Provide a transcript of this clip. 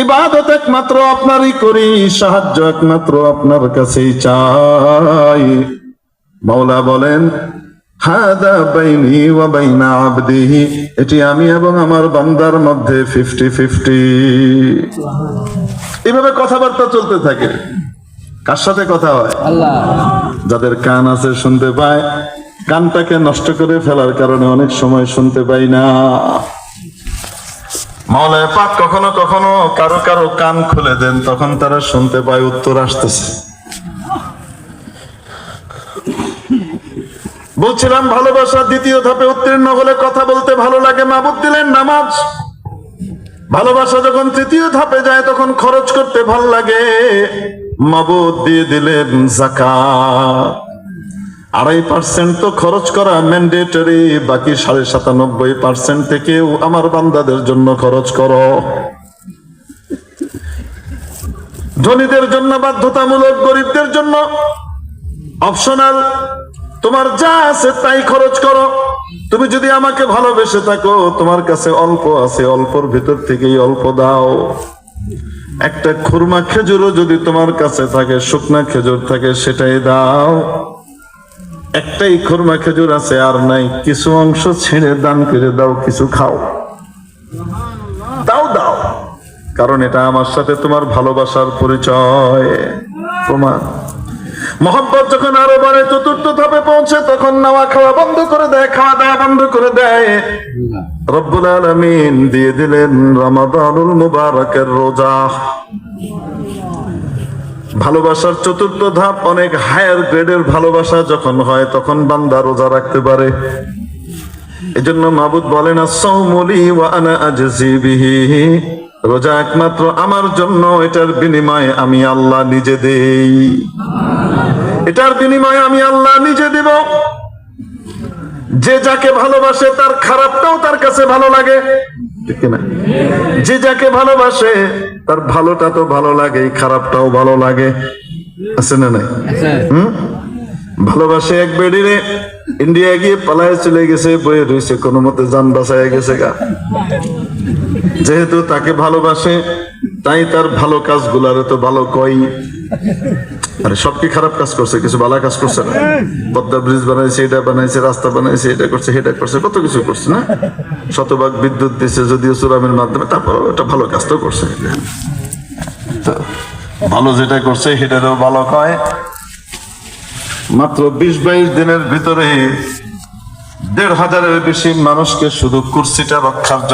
ইবাদত একমাত্র আপনারই করি, সাহায্য একমাত্র আপনার কাছেই চাই। মাওলা বলেন, হাদা বাইনি ওয়া বাইনা আবদিহি, এটি আমি এবং আমার বান্দার মধ্যে 50-50। এভাবে কথাবার্তা চলতে থাকে। কার সাথে কথা হয়? আল্লাহ। যাদের কান আছে শুনতে পায়, কানটাকে নষ্ট করে ফেলার কারণে অনেক সময় শুনতে পাই না। মাওলা পাক কখনো কখনো কারো কারো কান খুলে দেন, তখন তারা শুনতে পায় উত্তর আসতেছে। বলছিলাম ভালোবাসা দ্বিতীয় ধাপে উত্তীর্ণ হলে কথা বলতে ভালো লাগে, মাবুদ দিলেন নামাজ। ভালোবাসা যখন তৃতীয় ধাপে যায় তখন খরচ করতে ভালো লাগে, মাবুদ দিয়ে দিলেন যাকাত। 2.5% তো খরচ করা ম্যান্ডেটরি, বাকি 97.5% থেকেও আমার বান্দাদের জন্য খরচ করো। ধনীদের জন্য বাধ্যতামূলক, গরিবদের জন্য অপশনাল। তোমার যা আছে তাই খরচ করো। তুমি যদি আমাকে ভালোবেসে থাকো, তোমার কাছে অল্প আছে, অল্পর ভিতর থেকেই অল্প দাও। একটা খুরমা খেজুরও যদি তোমার কাছে থাকে, শুকনা খেজুর থাকে, সেটাই দাও। একটাই খুরমা খেজুর আছে আর নাই, কিছু অংশ ছেড়ে দান করে দাও, কিছু খাও। দাও দাও, কারণ এটা আমার সাথে তোমার ভালোবাসার পরিচয়, প্রমাণ। মহব্বত যখন আরো বাড়ে, চতুর্থ ধাপে পৌঁছে, তখন নাওয়া খাওয়া বন্ধ করে দেয়, খাওয়া দাওয়া বন্ধ করে দেয়। রব্বুল আলামিন দিয়ে দিলেন রমাদানুল মুবারাকের রোজা। ভালোবাসার চতুর্থ ধাপ, অনেক হায়ার গ্রেডের ভালোবাসা যখন হয়, তখন বান্দা রোজা রাখতে পারে। এজন্য মাবুদ বলেন, আস-সাওমু লি ওয়া আনা আজজি বিহি, রোজা একমাত্র আমার জন্য, এটার বিনিময়ে আমি আল্লাহ নিজে দেই। এটার বিনিময়ে আমি আল্লাহ নিজে দিব। যে যাকে ভালোবাসে তার খারাপটাও তার কাছে ভালো লাগে, ঠিক না? যে যাকে ভালোবাসে তার ভালোটা তো ভালো লাগে, খারাপটাও ভালো লাগে, আছে না নাই? ভালোবাসে এক বেডিরে, ইন্ডিয়া গিয়ে পালায় চলে গেছে, বয়ে রয়েছে, কোনো মতে যান বাঁচায় গেছে গা। যেহেতু তাকে ভালোবাসে, তাই তার ভালো কাজগুলারে তো ভালো কই। আরে সব কি খারাপ কাজ করছে? কিছু ভালো কাজ করছে না? পদ্মা ব্রিজ বানাইছে, এটা বানাইছে, রাস্তা বানাইছে, এটা করছে, সেটা করছে, কত কিছু করছে না? শতভাগ বিদ্যুৎ দিচ্ছে, যদিও চুরামের মাধ্যমে, তারপর এটা ভালো কাজ তো করছে। ভালো যেটা করছে সেটারও ভালো কয়। মাত্র 20-22 দিনের ভিতরে 1,500-এর বেশি মানুষকে শুধু কুরসিটা রক্ষার জন্য